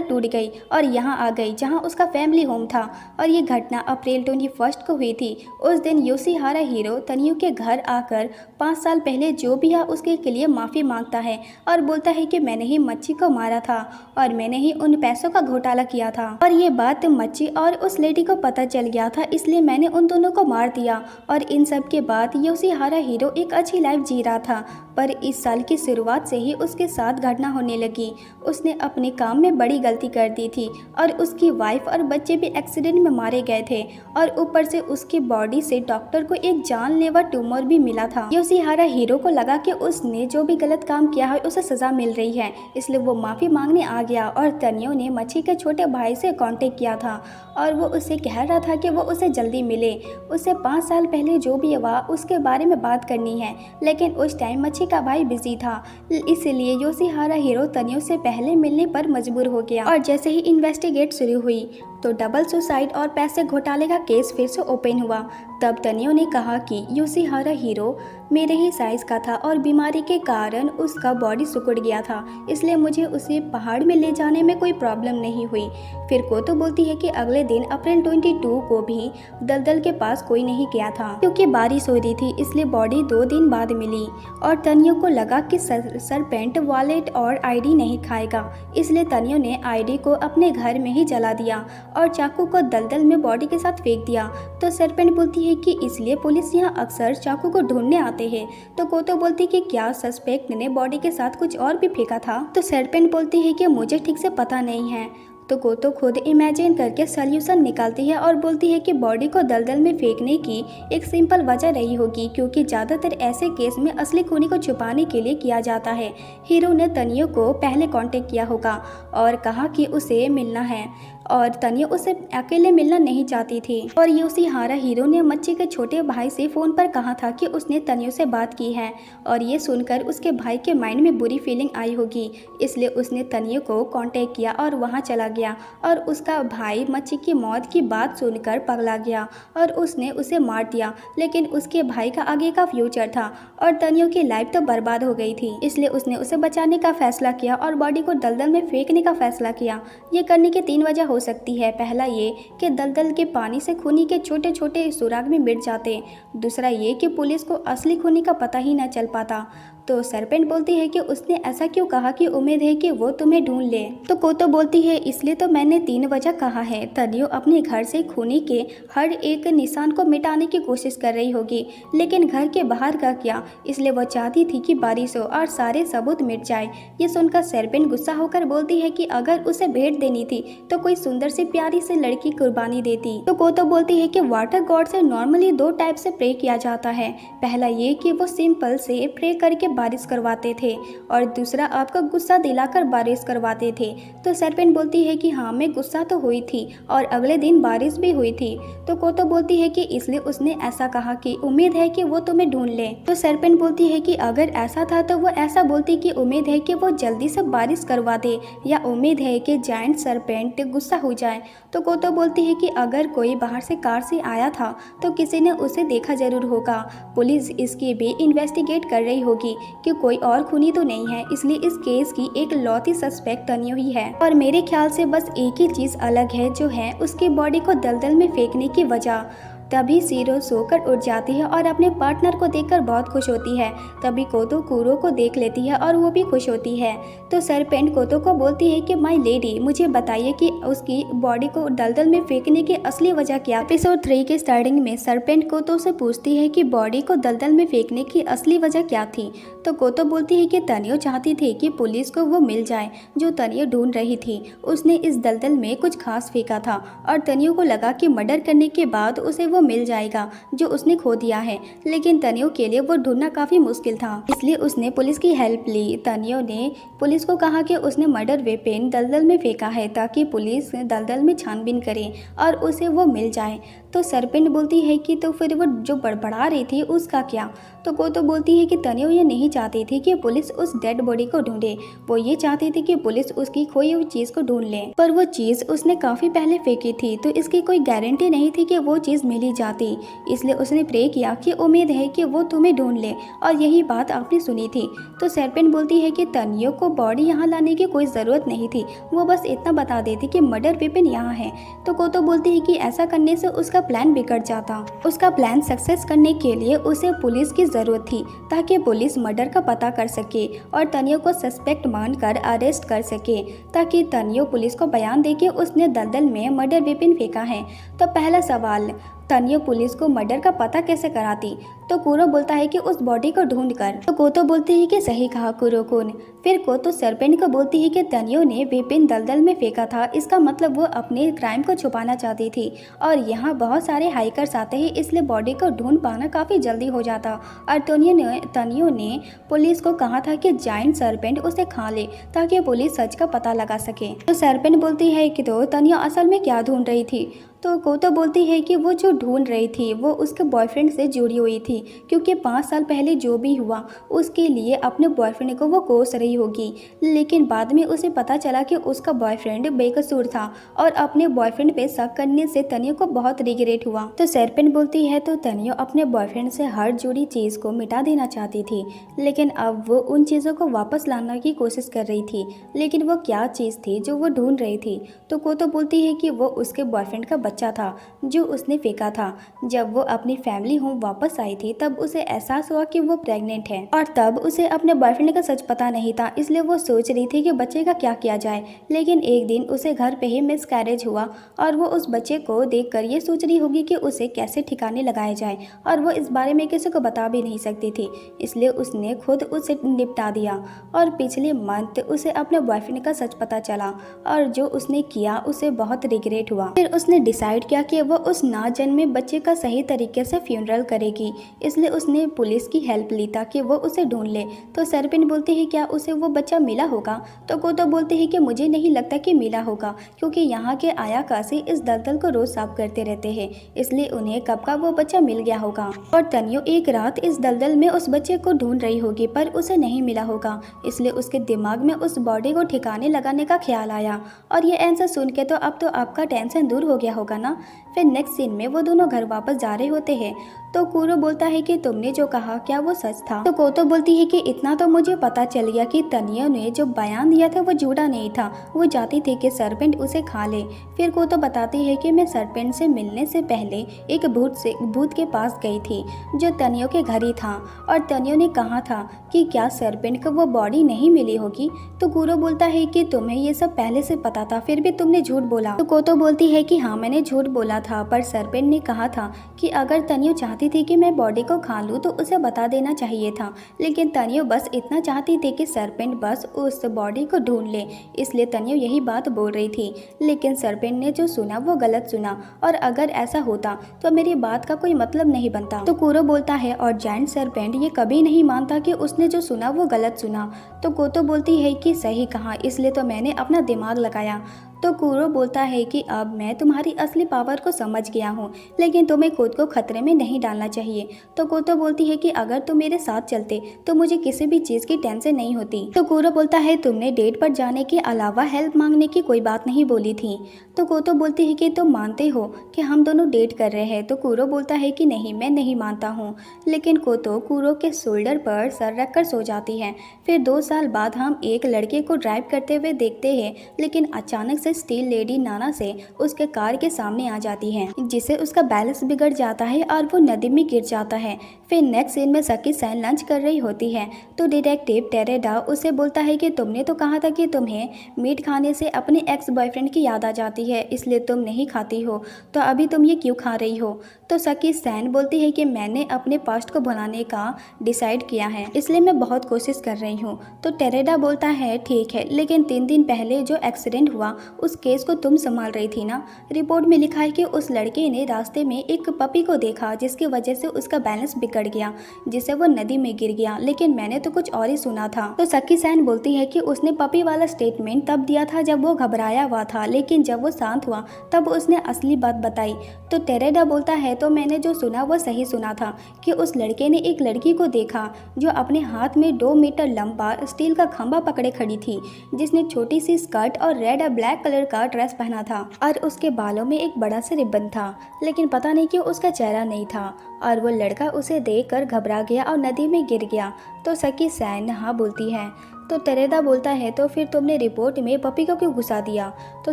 टूट गई और यहाँ आ गई जहाँ उसका फैमिली होम था। और ये घटना अप्रैल 21 को हुई थी। उस दिन योशिहारा हीरो तनियो के घर आकर 5 साल पहले जो भी है उसके लिए माफ़ी मांगता है और बोलता है कि मैंने ही मच्छी को मारा था और मैंने ही उन पैसों का घोटाला किया था और ये बात मच्छी और उस लेडी को पता चल गया था, इसलिए मैंने उन दोनों को मार दिया। और इन सब के बाद योशिहारा हीरो एक अच्छी लाइफ जी रहा था, पर इस साल की शुरुआत से ही उसके साथ घटना होने लगी। उसने अपने काम में बड़ी गलती कर दी थी और उसकी वाइफ और बच्चे भी एक्सीडेंट में मारे गए थे और ऊपर से उसकी बॉडी से डॉक्टर को एक जानलेवा ट्यूमर भी मिला था। योशिहारा हीरो को लगा कि उसने जो भी गलत काम किया है उसे सजा मिल रही है, इसलिए वो माफ़ी मांगने आ गया। और तनियो ने मच्छी के छोटे भाई से कांटेक्ट किया था और वो उसे कह रहा था कि वो उसे जल्दी मिले, उसे 5 साल पहले जो भी हुआ उसके बारे में बात करनी है। लेकिन उस टाइम मच्छी का भाई बिजी था, इसलिए योशिहारा हीरो तनियो से पहले मिलने पर मजबूर हो गया। और जैसे ही इन्वेस्टिगेट शुरू हुई तो डबल सुसाइड और पैसे घोटाले का केस फिर से ओपन हुआ। तब तनियो ने कहा कि योशिहारा हीरो मेरे ही साइज का था और बीमारी के कारण उसका बॉडी सिकुड़ गया था, इसलिए मुझे उसे पहाड़ में ले जाने में कोई प्रॉब्लम नहीं हुई। फिर कोतो बोलती है कि अगले दिन अप्रैल 22 को भी दलदल के पास कोई नहीं गया था क्योंकि बारिश हो रही थी, इसलिए बॉडी 2 दिन बाद मिली। और तनियो को लगा कि सरपेंट वॉलेट और आईडी नहीं खाएगा, इसलिए तनियो ने आईडी को अपने घर में ही जला दिया और चाकू को दलदल में बॉडी के साथ फेंक दिया। तो सरपेंट बोलती है कि इसलिए पुलिस यहाँ अक्सर चाकू को ढूंढने आते हैं। तो कोतो बोलती है कि क्या सस्पेक्ट ने बॉडी के साथ कुछ और भी फेंका था। तो सरपेंट बोलती है कि मुझे ठीक से पता नहीं है। तो कोतो खुद इमेजिन करके सॉल्यूशन निकालती है और बोलती है कि बॉडी को दलदल में फेंकने की एक सिंपल वजह रही होगी, क्योंकि ज़्यादातर ऐसे केस में असली खूनी को छुपाने के लिए किया जाता है। हीरो ने तनियो को पहले कांटेक्ट किया होगा और कहा कि उसे मिलना है और तनियो उसे अकेले मिलना नहीं चाहती थी। और योशिहारा हीरो ने मच्छी के छोटे भाई से फ़ोन पर कहा था कि उसने तनियो से बात की है और ये सुनकर उसके भाई के माइंड में बुरी फीलिंग आई होगी, इसलिए उसने तनियो को कांटेक्ट किया और वहाँ चला गया। और उसका भाई मच्छी की मौत की बात सुनकर पगला गया और उसने उसे मार दिया, लेकिन उसके भाई का आगे का फ्यूचर था और तनियो की लाइफ तो बर्बाद हो गई थी, इसलिए उसने उसे बचाने का फैसला किया और बॉडी को दलदल में फेंकने का फैसला किया। ये करने की 3 वजह हो सकती है। पहला ये कि दलदल के पानी से खूनी के छोटे छोटे सुराग में मिट जाते। दूसरा ये कि पुलिस को असली खूनी का पता ही न चल पाता। तो सरपेंट बोलती है कि उसने ऐसा क्यों कहा कि उम्मीद है कि वो तुम्हें ढूंढ ले। तो कोतो बोलती है इसलिए तो मैंने 3 वजह कहा है। तनियो अपने घर से खूनी के हर एक निशान को मिटाने की कोशिश कर रही होगी, लेकिन घर के बाहर का क्या, इसलिए वो चाहती थी कि बारिश हो और सारे सबूत मिट जाए। ये सुनकर सरपेंट गुस्सा होकर बोलती है कि अगर उसे भेंट देनी थी तो कोई सुंदर सी प्यारी सी लड़की कुर्बानी देती। तो कोतो बोलती है कि वाटर गॉड से नॉर्मली 2 टाइप से प्रे किया जाता है। पहला ये कि वो सिंपल से प्रे करके बारिश करवाते थे और दूसरा आपका गुस्सा दिलाकर बारिश करवाते थे। तो सरपेंट बोलती है कि हाँ, मैं गुस्सा तो हुई थी और अगले दिन बारिश भी हुई थी। तो कोतो बोलती है कि इसलिए उसने ऐसा कहा कि उम्मीद है कि वो तुम्हें ढूंढ ले। तो सरपेंट बोलती है कि अगर ऐसा था तो वो ऐसा बोलती कि उम्मीद है कि वो जल्दी से बारिश करवा दे, या उम्मीद है कि जायंट सरपेंट गुस्सा हो जाए। तो कोतो बोलती है कि अगर कोई बाहर से कार से आया था तो किसी ने उसे देखा जरूर होगा। पुलिस इसकी भी इन्वेस्टिगेट कर रही होगी कि कोई और खूनी तो नहीं है, इसलिए इस केस की एक लौती सस्पेक्ट तनियो ही है। और मेरे ख्याल से बस एक ही चीज़ अलग है, जो है उसकी बॉडी को दलदल में फेंकने की वजह। तभी सीरो सोकर उठ जाती है और अपने पार्टनर को देखकर बहुत खुश होती है। तभी कोतो कूरो को देख लेती है और वो भी खुश होती है। तो सरपेंट कोतो को बोलती है कि माय लेडी, मुझे बताइए कि उसकी बॉडी को दलदल में फेंकने की असली वजह क्या। एपिसोड 3 के स्टार्टिंग में सरपेंट कोतो से पूछती है कि बॉडी को दलदल में फेंकने की असली वजह क्या थी। तो कोतो बोलती है कि तनियो चाहती थी कि पुलिस को वो मिल जाए जो तनियो ढूंढ रही थी। उसने इस दलदल में कुछ खास फेंका था और तनियो को लगा कि मर्डर करने के बाद उसे वो मिल जाएगा जो उसने खो दिया है, लेकिन तनियो के लिए वो ढूंढना काफी मुश्किल था, इसलिए उसने पुलिस की हेल्प ली। तनियो ने पुलिस को कहा कि उसने मर्डर वेपन दलदल में फेंका है ताकि पुलिस दलदल में छानबीन करे और उसे वो मिल जाए। तो सरपेंट बोलती है कि तो फिर वो जो बड़बड़ा रही थी उसका क्या। तो कोतो बोलती है कि तनियो ये नहीं चाहती थी कि पुलिस उस डेड बॉडी को ढूंढे, वो ये चाहती थी कि पुलिस उसकी खोई हुई चीज को ढूंढ ले, पर वो चीज उसने काफी पहले फेंकी थी तो इसकी कोई गारंटी नहीं थी कि वो चीज मिली जाती। इसलिए उसने प्रे किया कि उम्मीद है कि वो तुम्हें ढूंढ ले, और यही बात आपने सुनी थी। तो सरपेंट बोलती है कि तनियो को बॉडी यहाँ लाने की कोई जरूरत नहीं थी, वो बस इतना बता देती कि मर्डर वेपन यहाँ है। तो कोतो बोलती है कि ऐसा करने से उसका प्लान बिगड़ जाता। उसका प्लान सक्सेस करने के लिए उसे पुलिस की जरूरत थी ताकि पुलिस मर्डर का पता कर सके और तनियो को सस्पेक्ट मानकर अरेस्ट कर सके, ताकि तनियो पुलिस को बयान दे कि उसने दलदल में मर्डर वेपन फेंका है। तो पहला सवाल, तनियो पुलिस को मर्डर का पता कैसे कराती। तो कूरो बोलता है कि उस बॉडी को ढूंढकर। तो कोतो बोलती है कि सही कहा कुरो-कुन। फिर कोतो सरपेंट को बोलती है कि तनियो ने वेपन दलदल में फेंका था, इसका मतलब वो अपने क्राइम को छुपाना चाहती थी और यहाँ बहुत सारे हाइकर्स आते हैं, इसलिए बॉडी को ढूंढ पाना काफ़ी जल्दी हो जाता। और तनियो ने पुलिस को कहा था कि जायंट सरपेंट उसे खा ले ताकि पुलिस सच का पता लगा सके। तो सरपेंट बोलती है कि तो तनियो असल में क्या ढूंढ रही थी। तो कोतो बोलती है कि वो जो ढूंढ रही थी वो उसके बॉयफ्रेंड से जुड़ी हुई थी, क्योंकि 5 साल पहले जो भी हुआ उसके लिए अपने बॉयफ्रेंड को वो कोस रही होगी, लेकिन बाद में उसे पता चला कि उसका बॉयफ्रेंड बेकसूर था और अपने बॉयफ्रेंड पे शक करने से तनियो को बहुत रिग्रेट हुआ। तो सरपेंट बोलती है तो तनियो अपने बॉयफ्रेंड से हर जुड़ी चीज़ को मिटा देना चाहती थी, लेकिन अब वो उन चीज़ों को वापस लाने की कोशिश कर रही थी, लेकिन वो क्या चीज़ थी जो वो ढूंढ रही थी। तो कोतो बोलती है कि वो उसके बॉयफ्रेंड का बच्चा था जो उसने फेंका था। जब वो अपनी फैमिली होम वापस आई थी तब उसे एहसास हुआ कि वो प्रेग्नेंट है, और तब उसे अपने बॉयफ्रेंड का सच पता नहीं था, इसलिए वो सोच रही थी कि बच्चे का क्या किया जाए। लेकिन एक दिन उसे घर पे ही मिसकैरेज हुआ और वो उस बच्चे को देखकर ये सोच रही होगी कि उसे कैसे ठिकाने लगाया जाए, और वो इस बारे में किसी को बता भी नहीं सकती थी, इसलिए उसने खुद उसे निपटा दिया। और पिछले मंथ उसे अपने बॉयफ्रेंड का सच पता चला और जो उसने किया उसे बहुत रिग्रेट हुआ। फिर उसने डिसाइड किया कि वो उस ना जन्मे बच्चे का सही तरीके से फ्यूनरल करेगी, इसलिए उसने पुलिस की हेल्प ली ताकि वो उसे ढूंढ ले। तो सरपेंट बोलती है क्या उसे वो बच्चा मिला होगा। तो कोतो बोलते हैं कि मुझे नहीं लगता कि मिला होगा, क्योंकि यहाँ के आयाकाशी इस दलदल को रोज साफ करते रहते हैं, इसलिए उन्हें कब का वो बच्चा मिल गया होगा। और तनियो एक रात इस दलदल में उस बच्चे को ढूंढ रही होगी पर उसे नहीं मिला होगा, इसलिए उसके दिमाग में उस बॉडी को ठिकाने लगाने का ख्याल आया। और ये आंसर सुन के तो अब तो आपका टेंशन दूर हो गया होगा ना। फिर नेक्स्ट सीन में वो दोनों घर वापस जा रहे होते हैं। तो कूरो बोलता है कि तुमने जो कहा क्या वो सच था। तो कोतो बोलती है कि इतना तो मुझे पता चल गया कि तनियो ने जो बयान दिया था वो झूठा नहीं था, वो चाहती थी कि सरपेंट उसे खा ले। फिर कोतो बताती है कि मैं सरपेंट से मिलने से पहले एक भूत के पास गई थी जो तनियो के घर ही था, और तनियो ने कहा था कि क्या सरपेंट को वो बॉडी नहीं मिली होगी। तो कूरो बोलता है कि तुम्हें ये सब पहले से पता था, फिर भी तुमने झूठ बोला। तो कोतो बोलती है कि हाँ मैंने झूठ बोला था, पर सरपेंट ने कहा था कि अगर तनियो चाहती थी कि मैं बॉडी बॉडी को खा लूँ तो उसे बता देना चाहिए था, लेकिन तनियो बस इतना चाहती थी कि सरपेंट बस उस बॉडी को ढूंढ ले, इसलिए तनियो यही बात बोल रही थी। लेकिन सरपेंट ने जो सुना वो गलत सुना, और अगर ऐसा होता तो मेरी बात का कोई मतलब नहीं बनता। तो कुरो बोलता है और जायंट सरपेंट ये कभी नहीं मानता कि उसने जो सुना वो गलत सुना। तो कोतो बोलती है कि सही कहा, इसलिए तो मैंने अपना दिमाग लगाया। तो कुरो बोलता है कि अब मैं तुम्हारी असली पावर को समझ गया हूँ, लेकिन तुम्हें खुद को खतरे में नहीं डालना चाहिए। तो कोतो बोलती है कि अगर तुम मेरे साथ चलते तो मुझे किसी भी चीज़ की टेंशन नहीं होती। तो कुरो बोलता है तुमने डेट पर जाने के अलावा हेल्प मांगने की कोई बात नहीं बोली थी। तो कोतो बोलती है कि तुम मानते हो कि हम दोनों डेट कर रहे हैं। तो कुरो बोलता है कि नहीं, मैं नहीं मानता हूँ। लेकिन कोतो कुरो के शोल्डर पर सर रखकर सो जाती है। फिर 2 साल बाद हम एक लड़के को ड्राइव करते हुए देखते हैं, लेकिन अचानक से स्टील लेडी नाना से उसके कार के सामने आ जाती है, जिससे उसका बैलेंस बिगड़ जाता है और वो नदी में गिर जाता है। फिर नेक्स्ट सीन में सकी सैन लंच कर रही होती है, तो डिटेक्टिव टेरेडा उसे बोलता है कि तुमने तो कहा था कि तुम्हें मीट खाने से अपने एक्स बॉयफ्रेंड की याद आ जाती है, इसलिए तुम नहीं खाती हो, तो अभी तुम ये क्यों खा रही हो। तो सकी सैन बोलती है कि मैंने अपने पास्ट को भुलाने का डिसाइड किया है, इसलिए मैं बहुत कोशिश कर रही हूँ। तो टेरेडा बोलता है ठीक है, लेकिन 3 दिन पहले जो एक्सीडेंट हुआ उस केस को तुम संभाल रही थी ना। रिपोर्ट में लिखा है कि उस लड़के ने रास्ते में एक पपी को देखा, जिसकी वजह से उसका बैलेंस बिगड़ गया, जिससे वो नदी में गिर गया, लेकिन मैंने तो कुछ और ही सुना था। तो सकी सैन बोलती है कि उसने पपी वाला स्टेटमेंट तब दिया था जब वो घबराया हुआ था, लेकिन जब वो शांत हुआ तब उसने असली बात बताई। तो टेरेडा बोलता है तो मैंने जो सुना वो सही सुना था कि उस लड़के ने एक लड़की को देखा जो अपने हाथ में 2 मीटर लंबा स्टील का खंभा पकड़े खड़ी थी, जिसने छोटी सी स्कर्ट और रेड और ब्लैक कलर का ड्रेस पहना था, और उसके बालों में एक बड़ा सा रिबन था, लेकिन पता नहीं क्यों उसका चेहरा नहीं था, और वो लड़का उसे देखकर घबरा गया और नदी में गिर गया। तो सकी सैन हाँ बोलती है। तो टेरेडा बोलता है तो फिर तुमने रिपोर्ट में पपी को क्यों घुसा दिया। तो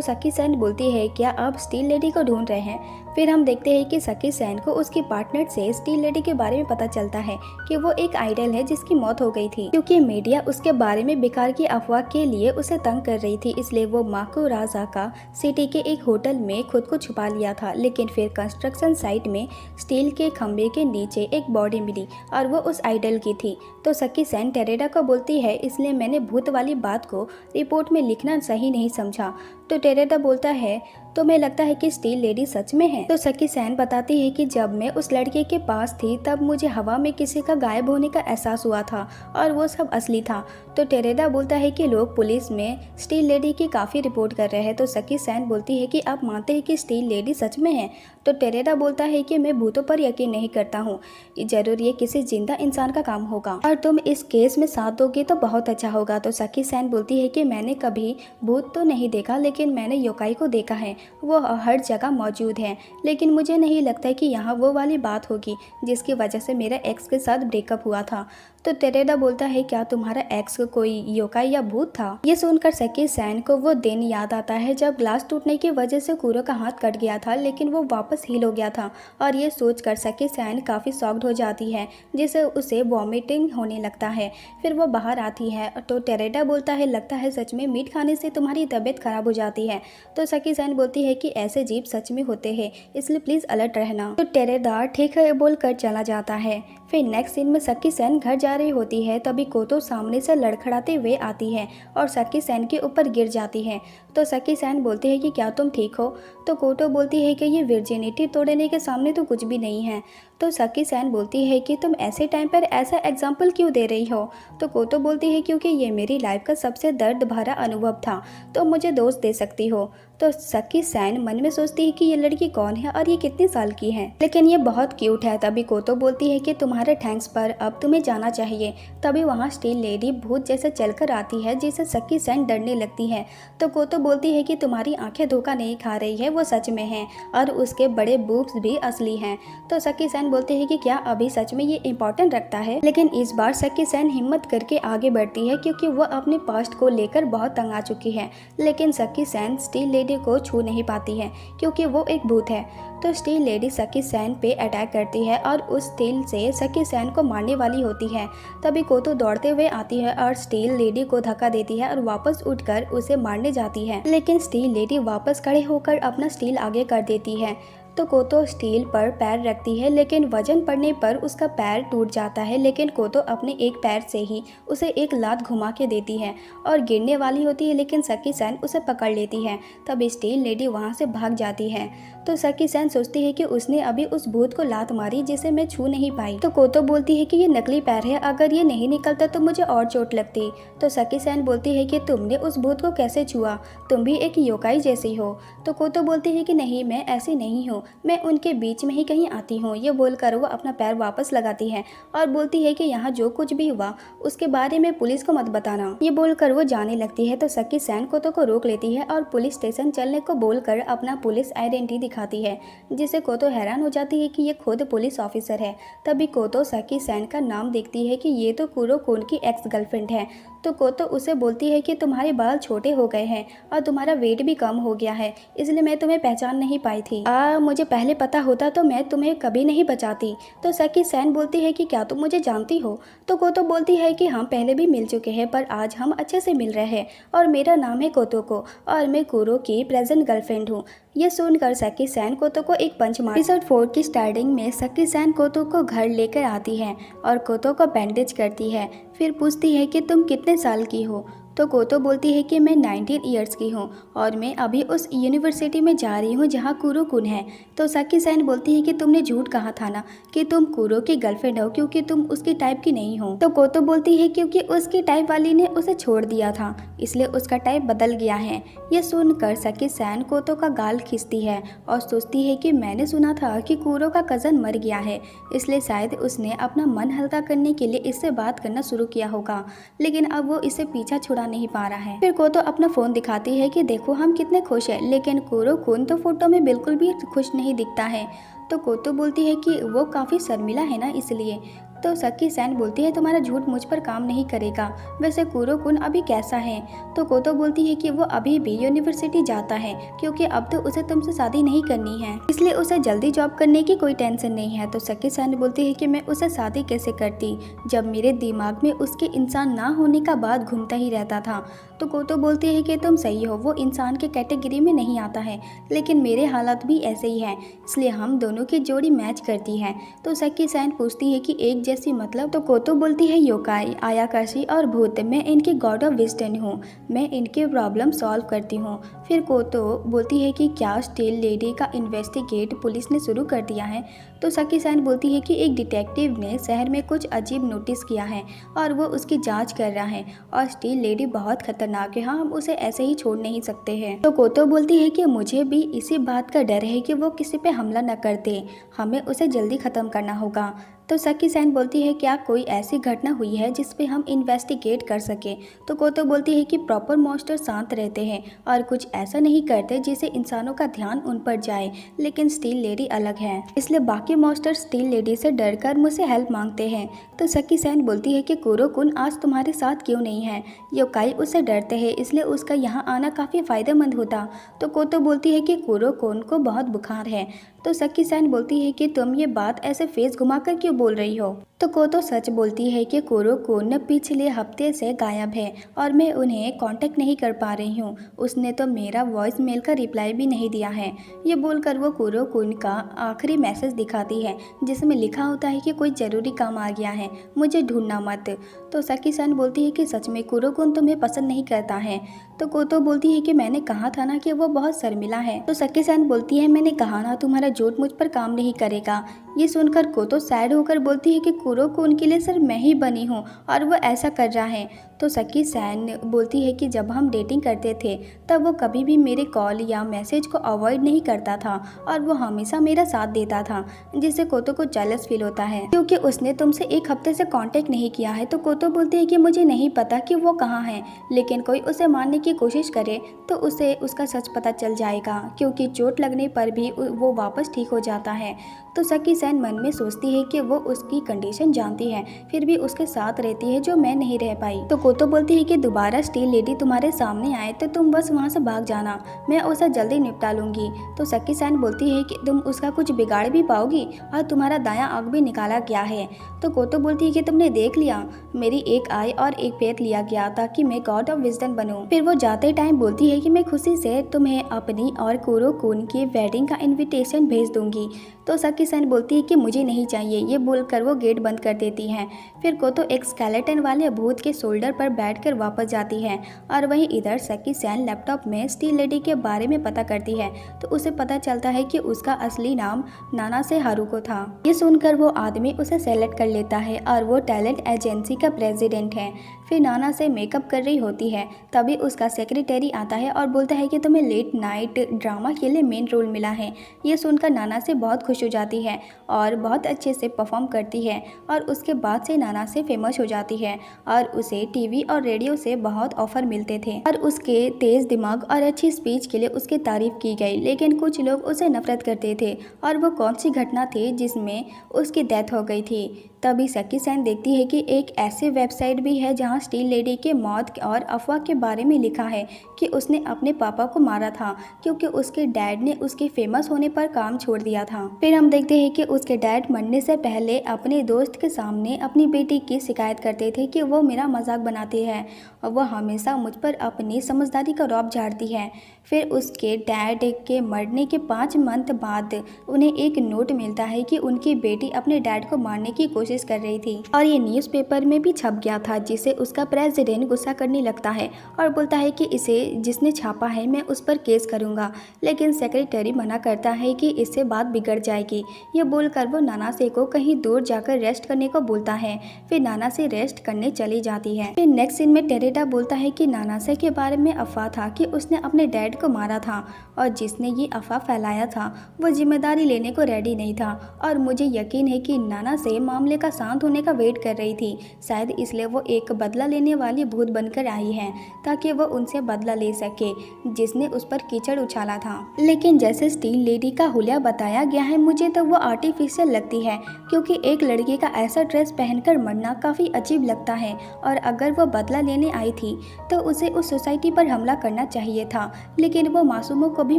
सकी सैन बोलती है क्या आप स्टील लेडी को ढूंढ रहे हैं। फिर हम देखते हैं कि सकी सैन को उसकी पार्टनर से स्टील लेडी के बारे में पता चलता है कि वो एक आइडल है जिसकी मौत हो गई थी, क्योंकि मीडिया उसके बारे में बेकार की अफवाह के लिए उसे तंग कर रही थी, इसलिए वो माको राजा का सिटी के एक होटल में खुद को छुपा लिया था। लेकिन फिर कंस्ट्रक्शन साइट में स्टील के खंभे के नीचे एक बॉडी मिली और वो उस आइडल की थी। तो सकी सैन टेरेडा को बोलती है इसलिए मैंने भूत वाली बात को रिपोर्ट में लिखना सही नहीं समझा। तो टेरेडा बोलता है तो मैं लगता है कि स्टील लेडी सच में है। तो सकी सैन बताती है कि जब मैं उस लड़के के पास थी तब मुझे हवा में किसी का गायब होने का एहसास हुआ था और वो सब असली था। तो टेरेडा बोलता है कि लोग पुलिस में स्टील लेडी की काफ़ी रिपोर्ट कर रहे हैं। तो सकी सैन बोलती है कि आप मानते हैं कि स्टील लेडी सच में है। तो टेरेडा बोलता है कि मैं भूतों पर यकीन नहीं करता हूँ, जरूर ये किसी जिंदा इंसान का काम होगा और तुम इस केस में साथ दोगे तो बहुत अच्छा होगा। तो सकी सैन बोलती है कि मैंने कभी भूत तो नहीं देखा, लेकिन मैंने योकाई को देखा है, वो हर जगह मौजूद है, लेकिन मुझे नहीं लगता कि यहाँ वो वाली बात होगी जिसकी वजह से मेरा एक्स के साथ ब्रेकअप हुआ था। तो टेरेडा बोलता है क्या तुम्हारा एक्स कोई योकाई या भूत था। ये सुनकर सकी सैन को वो दिन याद आता है जब ग्लास टूटने की वजह से कुरो का हाथ कट गया था, लेकिन वो वापस हील हो गया था, और ये सोचकर सकी सैन काफ़ी शॉक्ड हो जाती है, जिससे उसे वॉमिटिंग होने लगता है। फिर वो बाहर आती है तो टेरेडा बोलता है लगता है सच में मीट खाने से तुम्हारी तबीयत खराब हो जाती है। तो सकी सैन बोलती है कि ऐसे जीव सच में होते हैं, इसलिए प्लीज़ अलर्ट रहना। तो टेरेडा ठीक है बोलकर चला जाता है। फिर नेक्स्ट सीन में सकी सैन घर जा रही होती है, तभी कोतो सामने से लड़खड़ाते हुए आती है और सकी सैन के ऊपर गिर जाती है। तो सकी सैन बोलती है कि क्या तुम ठीक हो। तो कोतो बोलती है कि ये वर्जिनिटी तोड़ने के सामने तो कुछ भी नहीं है। तो सकी सैन बोलती है कि तुम ऐसे टाइम पर ऐसा एग्जाम्पल क्यों दे रही हो। तो कोतो बोलती है क्योंकि ये मेरी लाइफ का सबसे दर्द भरा अनुभव था, तो मुझे दोस्त दे सकती हो। तो सकी सैन मन में सोचती है कि ये लड़की कौन है और ये कितने साल की है, लेकिन ये बहुत क्यूट है। तभी कोतो बोलती है कि तुम्हारे थैंक्स पर अब तुम्हें जाना चाहिए। तभी वहाँ स्टील लेडी भूत जैसे चलकर आती है, जिससे सकी सैन डरने लगती है। तो कोतो बोलती है कि तुम्हारी आंखें धोखा नहीं खा रही है, वो सच में है और उसके बड़े बूब्स भी असली हैं। तो सकी सैन बोलती है कि क्या अभी सच में ये इम्पोर्टेंट रखता है। लेकिन इस बार सकी सैन हिम्मत करके आगे बढ़ती है, क्योंकि वो अपने पास्ट को लेकर बहुत तंग आ चुकी है। लेकिन सकी सैन स्टील लेडी को छू नहीं पाती है, क्योंकि वो एक भूत है। तो स्टील लेडी सकी सैन पे अटैक करती है और उस स्टील से सकी सैन को मारने वाली होती है। तभी कोतो दौड़ते हुए आती है और स्टील लेडी को धक्का देती है और वापस उठकर उसे मारने जाती है, लेकिन स्टील लेडी वापस खड़े होकर अपना स्टील आगे कर देती है। तो कोतो स्टील पर पैर रखती है, लेकिन वजन पड़ने पर उसका पैर टूट जाता है। लेकिन कोतो अपने एक पैर से ही उसे एक लात घुमा के देती है और गिरने वाली होती है, लेकिन सकी सैन उसे पकड़ लेती है। तब स्टील लेडी वहाँ से भाग जाती है। तो सकी सैन सोचती है कि उसने अभी उस भूत को लात मारी जिसे मैं छू नहीं पाई। तो कोतो बोलती है कि ये नकली पैर है, अगर ये नहीं निकलता तो मुझे और चोट लगती। तो सकी सैन बोलती है कि तुमने उस भूत को कैसे छुआ, तुम भी एक योकाई जैसी हो। तो कोतो बोलती है कि नहीं, मैं ऐसी नहीं हूँ, मैं उनके बीच में ही कहीं आती हूँ। ये बोलकर वो अपना पैर वापस लगाती है और बोलती है कि यहाँ जो कुछ भी हुआ उसके बारे में पुलिस को मत बताना। ये बोलकर वो जाने लगती है। तो सकी सैन कोतो को रोक लेती है और पुलिस स्टेशन चलने को बोलकर अपना पुलिस आइडेंटिटी दिखाती है, जिससे कोतो हैरान हो जाती है कि ये खुद पुलिस ऑफिसर है। तभी कोतो सकी सैन का नाम देखती है कि ये तो कुरो कुन की एक्स गर्लफ्रेंड है। तो कोतो उसे बोलती है कि तुम्हारे बाल छोटे हो गए हैं और तुम्हारा वेट भी कम हो गया है, इसलिए मैं तुम्हें पहचान नहीं पाई थी। मुझे पहले पता होता तो मैं तुम्हें कभी नहीं बचाती। तो सकी सैन बोलती है कि क्या तुम मुझे जानती हो। तो कोतो बोलती है कि हम पहले भी मिल चुके हैं, पर आज हम अच्छे से मिल रहे हैं और मेरा नाम है कोतोको और मैं कुरो की प्रेजेंट गर्लफ्रेंड हूँ। ये सुनकर सकी सैन कोतो को एक पंच मार। एपिसोड 4 की स्टार्टिंग में सकी सैन कोतो को घर लेकर आती है और कोतो को बैंडेज करती है। फिर पूछती है कि तुम कितने साल की हो। तो कोतो बोलती है कि मैं 19 ईयर्स की हूँ और मैं अभी उस यूनिवर्सिटी में जा रही हूँ जहाँ कुरो कुन है। तो सकी सैन बोलती है कि तुमने झूठ कहा था ना कि तुम कुरो की गर्लफ्रेंड हो, क्योंकि तुम उसकी टाइप की नहीं हो। तो कोतो बोलती है क्योंकि उसकी टाइप वाली ने उसे छोड़ दिया था, इसलिए उसका टाइप बदल गया है। ये सुनकर सकी सैन कोतो का गाल खींचती है और सोचती है कि मैंने सुना था कि कुरो का कज़न मर गया है, इसलिए शायद उसने अपना मन हल्का करने के लिए इससे बात करना शुरू किया होगा, लेकिन अब वो इसे पीछा छुड़ा नहीं पा रहा है। फिर कोतो अपना फोन दिखाती है कि देखो हम कितने खुश हैं, लेकिन कुरो कुन तो फोटो में बिल्कुल भी खुश नहीं दिखता है। तो कोतो बोलती है कि वो काफ़ी शर्मिला है ना, इसलिए। तो सकी सैन बोलती है तुम्हारा झूठ मुझ पर काम नहीं करेगा, वैसे कुरो कुन अभी कैसा है। तो कोतो बोलती है कि वो अभी भी यूनिवर्सिटी जाता है, क्योंकि अब तो उसे तुमसे शादी नहीं करनी है, इसलिए उसे जल्दी जॉब करने की कोई टेंशन नहीं है। तो सकी सैन बोलती है कि मैं उसे शादी कैसे करती जब मेरे दिमाग में उसके इंसान ना होने का बात घूमता ही रहता था। तो कोतो बोलती है कि तुम सही हो, वो इंसान के कैटेगरी में नहीं आता है, लेकिन मेरे हालात भी ऐसे ही हैं, इसलिए हम दोनों की जोड़ी मैच करती है। तो सकी सैन पूछती है कि एक जैसी मतलब। तो कोतो बोलती है योकाई, आयाकाशी और भूत, मैं इनकी गॉड ऑफ विजडम हूँ, मैं इनके प्रॉब्लम सॉल्व करती हूँ। फिर कोतो बोलती है कि क्या स्टील लेडी का इन्वेस्टिगेट पुलिस ने शुरू कर दिया है। तो सकी सैन बोलती है कि एक डिटेक्टिव ने शहर में कुछ अजीब नोटिस किया है और वो उसकी जांच कर रहा है और स्टील लेडी बहुत खतरनाक है, हम उसे ऐसे ही छोड़ नहीं सकते हैं। तो कोतो बोलती है कि मुझे भी इसी बात का डर है कि वो किसी पे हमला न कर दे, हमें उसे जल्दी ख़त्म करना होगा। तो सकी सैन बोलती है क्या कोई ऐसी घटना हुई है जिस पे हम इन्वेस्टिगेट कर सके। तो कोतो बोलती है कि प्रॉपर मॉन्स्टर शांत रहते हैं और कुछ ऐसा नहीं करते जिससे इंसानों का ध्यान उन पर जाए, लेकिन स्टील लेडी अलग है, इसलिए बाकी मॉन्स्टर स्टील लेडी से डरकर मुझसे हेल्प मांगते हैं। तो सकी सैन बोलती है कि कुरो कुन आज तुम्हारे साथ क्यों नहीं है, योकाई उससे डरते हैं, इसलिए उसका यहाँ आना काफ़ी फायदेमंद होता। तो कोतो बोलती है कि कुरो कुन को बहुत बुखार है। तो सकी सैन बोलती है कि तुम ये बात ऐसे फेस घुमाकर क्यों बोल रही हो। तो कोतो सच बोलती है कि कुरो कुन पिछले हफ्ते से गायब है और मैं उन्हें कांटेक्ट नहीं कर पा रही हूँ, उसने तो मेरा वॉइस मेल का रिप्लाई भी नहीं दिया है। ये बोलकर वो कुरो कुन का आखिरी मैसेज दिखाती है जिसमें लिखा होता है कि कोई ज़रूरी काम आ गया है, मुझे ढूंढना मत। तो सकी सैन बोलती है कि सच में कुरो कुन तुम्हें पसंद नहीं करता है। तो कोतो बोलती है कि मैंने कहा था ना कि वो बहुत शर्मिला है। तो सकी सैन बोलती है मैंने कहा ना तुम्हारा झूठ मुझ पर काम नहीं करेगा। ये सुनकर कोतो सैड होकर बोलती है कि कुरो कुन के लिए सिर्फ मैं ही बनी हूँ और वो ऐसा कर रहा है। तो सकी सैन बोलती है कि जब हम डेटिंग करते थे तब वो कभी भी मेरे कॉल या मैसेज को अवॉइड नहीं करता था और वो हमेशा मेरा साथ देता था, जिससे कोतो को जेलस फील होता है क्योंकि उसने तुमसे एक हफ्ते से कांटेक्ट नहीं किया है। तो कोतो बोलती है कि मुझे नहीं पता कि वो कहाँ है, लेकिन कोई उसे मारने की कोशिश करे तो उसे उसका सच पता चल जाएगा, क्योंकि चोट लगने पर भी वो वापस ठीक हो जाता है। तो सकी सैन मन में सोचती है कि वो उसकी कंडीशन जानती है, फिर भी उसके साथ रहती है जो मैं नहीं रह पाई। तो कोतो बोलती है कि दोबारा स्टील लेडी तुम्हारे सामने आए तो तुम बस वहाँ से भाग जाना, मैं उसे जल्दी निपटा लूंगी। तो सकी सैन बोलती है कि तुम उसका कुछ बिगाड़ भी पाओगी और तुम्हारा दायां आँख भी निकाला गया है। तो कोतो बोलती है कि तुमने देख लिया, मेरी एक आई और एक पैर लिया गया ताकि मैं गॉड ऑफ विजडम बनूं। फिर वो जाते टाइम बोलती है कि मैं खुशी से तुम्हें अपनी और कुरो कुन की वेडिंग का इनविटेशन भेज दूंगी। तो सकी सेन बोलती है कि मुझे नहीं चाहिए। ये बोलकर वो गेट बंद कर देती हैं। फिर कोतो एक स्केलेटन वाले भूत के शोल्डर पर बैठकर वापस जाती है और वहीं इधर सकी सेन लैपटॉप में स्टील लेडी के बारे में पता करती है तो उसे पता चलता है कि उसका असली नाम नानासे हारुको था। ये सुनकर वो आदमी उसे सेलेक्ट कर लेता है और वो टैलेंट एजेंसी का प्रेसिडेंट है। फिर नाना से मेकअप कर रही होती है, तभी उसका सेक्रेटरी आता है और बोलता है कि तुम्हें लेट नाइट ड्रामा के लिए मेन रोल मिला है। ये सुनकर नाना से बहुत खुश हो जाती है और बहुत अच्छे से परफॉर्म करती है और उसके बाद से नाना से फेमस हो जाती है और उसे टीवी और रेडियो से बहुत ऑफर मिलते थे और उसके तेज दिमाग और अच्छी स्पीच के लिए उसकी तारीफ की गई। लेकिन कुछ लोग उसे नफरत करते थे और वो कौन सी घटना थी जिसमें उसकी डेथ हो गई थी। तभी सकी सेन देखती है कि एक ऐसी वेबसाइट भी है जहां स्टील लेडी के मौत और अफवाह के बारे में लिखा है कि उसने अपने पापा को मारा था क्योंकि उसके डैड ने उसके फेमस होने पर काम छोड़ दिया था। फिर हम देखते हैं कि उसके डैड मरने से पहले अपने दोस्त के सामने अपनी बेटी की शिकायत करते थे कि वो मेरा मजाक बनाती है और वह हमेशा मुझ पर अपनी समझदारी का रौब झाड़ती है। फिर उसके डैड के मरने के 5 मंथ बाद उन्हें एक नोट मिलता है कि उनकी बेटी अपने डैड को मारने की कोशिश कर रही थी और ये न्यूज़पेपर में भी छप गया था, जिसे उसका प्रेसिडेंट गुस्सा करने लगता है और बोलता है कि इसे जिसने छापा है मैं उस पर केस करूंगा। लेकिन सेक्रेटरी मना करता है कि इससे बात बिगड़ जाएगी। ये बोलकर वो नानासे को कहीं दूर जाकर रेस्ट करने को बोलता है। फिर नानासे रेस्ट करने चली जाती है। फिर नेक्स्ट सीन में टेरेडा बोलता है कि नानासे के बारे में अफवाह था कि उसने अपने डैड को मारा था और जिसने ये अफवाह फैलाया था वो जिम्मेदारी लेने को रेडी नहीं था और मुझे यकीन है कि नानासे मामले का शांत होने का वेट कर रही थी। शायद इसलिए वो एक बदला लेने वाली भूत बनकर आई है ताकि वो उनसे बदला ले सके जिसने उस पर कीचड़ उछाला था। लेकिन जैसे स्टील लेडी का हुलिया बताया गया है मुझे तो वो आर्टिफिशियल लगती है क्योंकि एक लड़की का ऐसा ड्रेस पहनकर मरना काफ़ी अजीब लगता है और अगर वो बदला लेने आई थी तो उसे उस सोसाइटी पर हमला करना चाहिए था। लेकिन वो मासूमों को भी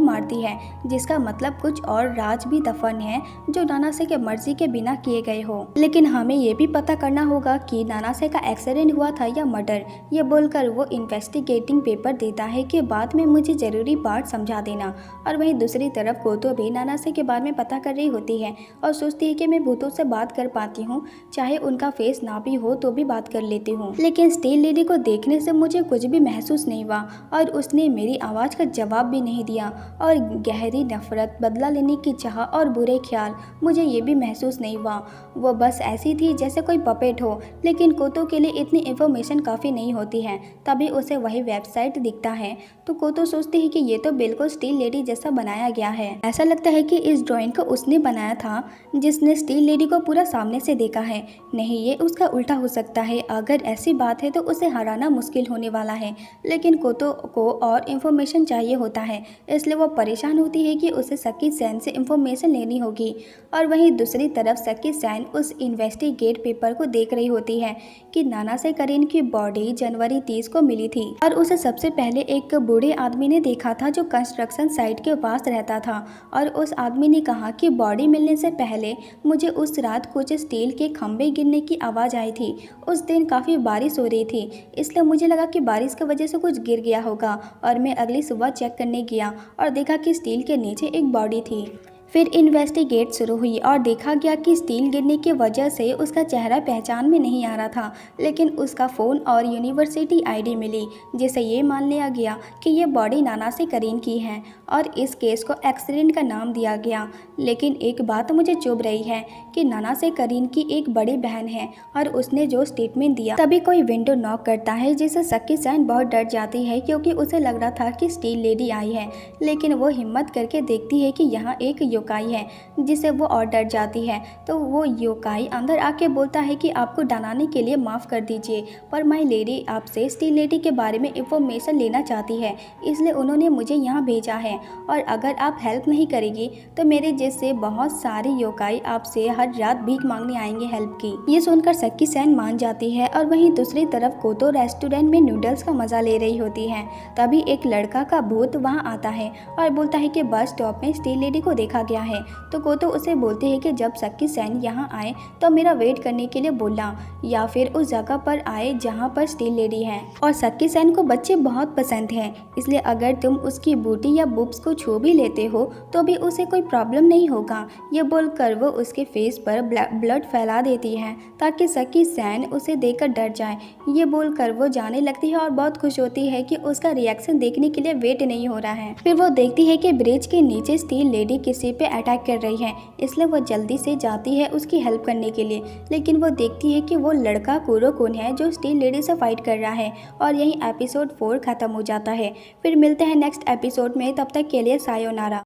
मारती है जिसका मतलब कुछ और राज भी दफन है जो नानासे के मर्जी के बिना किए गए हो। लेकिन हमें ये भी पता करना होगा कि नानासे का एक्सीडेंट हुआ था या मर्डर। ये बोलकर वो इन्वेस्टिगेटिंग पेपर देता है कि बाद में मुझे जरूरी बात समझा देना। और वहीं दूसरी तरफ कोतो भी नानासे के बारे में पता कर रही होती है और सोचती है कि मैं भूतों से बात कर पाती हूँ, चाहे उनका फेस ना भी हो तो भी बात कर लेती हूँ। लेकिन स्टील लेडी को देखने से मुझे कुछ भी महसूस नहीं हुआ और उसने मेरी आवाज़ का जवाब भी नहीं दिया और गहरी नफरत, बदला लेने की चाह और बुरे ख्याल मुझे ये भी महसूस नहीं हुआ। वो बस ऐसी थी जैसे कोई पपेट हो। लेकिन कोतो के लिए इतनी इन्फॉर्मेशन काफ़ी नहीं होती है। तभी उसे वही वेबसाइट दिखता है तो कोतो सोचती है कि ये तो बिल्कुल स्टील लेडी जैसा बनाया गया है। ऐसा लगता है कि इस ड्राइंग को उसने बनाया था जिसने स्टील लेडी को पूरा सामने से देखा है। नहीं, ये उसका उल्टा हो सकता है। अगर ऐसी बात है तो उसे हराना मुश्किल होने वाला है। लेकिन कोतो को और इन्फॉर्मेशन चाहिए होता है, इसलिए वो परेशान होती है कि उसे सकी सेन से इन्फॉर्मेशन लेनी होगी। और वहीं दूसरी तरफ सकी सेन उस इन्वेस्टिगेट पेपर को देख रही होती है कि नानासे करीन की बॉडी जनवरी 30 को मिली थी और उसे सबसे पहले एक बूढ़े आदमी ने देखा था जो कंस्ट्रक्शन साइट के पास रहता था। और उस आदमी ने कहा कि बॉडी मिलने से पहले मुझे उस रात कुछ स्टील के खंभे गिरने की आवाज़ आई थी। उस दिन काफ़ी बारिश हो रही थी, इसलिए मुझे लगा कि बारिश की वजह से कुछ गिर गया होगा और मैं अगली सुबह चेक करने गया और देखा कि स्टील के नीचे एक बॉडी थी। फिर इन्वेस्टिगेट शुरू हुई और देखा गया कि स्टील गिरने की वजह से उसका चेहरा पहचान में नहीं आ रहा था, लेकिन उसका फ़ोन और यूनिवर्सिटी आईडी मिली जिसे ये मान लिया गया कि ये बॉडी नानासे करीन की है और इस केस को एक्सीडेंट का नाम दिया गया। लेकिन एक बात मुझे चुभ रही है कि नानासे करीन की एक बड़ी बहन है और उसने जो स्टेटमेंट दिया। तभी कोई विंडो नॉक करता है जिसे सकी सेन बहुत डर जाती है क्योंकि उसे लग रहा था कि स्टील लेडी आई है। लेकिन वो हिम्मत करके देखती है कि यहाँ एक योकाई है जिसे वो और डर जाती है। तो वो योकाई अंदर आके बोलता है कि आपको डराने के लिए माफ़ कर दीजिए, पर माई लेडी आपसे स्टील लेडी के बारे में इंफॉर्मेशन लेना चाहती है, इसलिए उन्होंने मुझे यहाँ भेजा है और अगर आप हेल्प नहीं करेगी तो मेरे जैसे बहुत सारे योकाई आपसे हर रात भीख मांगने आएंगे हेल्प की। ये सुनकर सकी सेन मान जाती है और वहीं दूसरी तरफ कोतो रेस्टोरेंट में नूडल्स का मजा ले रही होती है। तभी एक लड़का का भूत वहाँ आता है और बोलता है कि बस स्टॉप में स्टील लेडी को देखा गया है। तो गोतो उसे बोलते हैं कि जब सक्की सैन यहाँ आए तो मेरा वेट करने के लिए बोलना, या फिर उस जगह पर आए जहाँ पर स्टील लेडी है। और सक्की सैन को बच्चे बहुत पसंद हैं, इसलिए अगर तुम उसकी बूटी या बुब्स को छू भी लेते हो तो भी उसे कोई प्रॉब्लम नहीं होगा। ये बोलकर वो उसके फेस पर ब्लड फैला देती है ताकि सक्की सैन उसे देखकर डर जाए। ये बोलकर वो जाने लगती है और बहुत खुश होती है कि उसका रिएक्शन देखने के लिए वेट नहीं हो रहा है। फिर वो देखती है कि ब्रिज के नीचे स्टील लेडी किसी पे अटैक कर रही है, इसलिए वो जल्दी से जाती है उसकी हेल्प करने के लिए। लेकिन वो देखती है कि वो लड़का कुरो-कुन है जो स्टील लेडी से फाइट कर रहा है। और यही एपिसोड 4 खत्म हो जाता है। फिर मिलते हैं नेक्स्ट एपिसोड में, तब तक के लिए सायोनारा।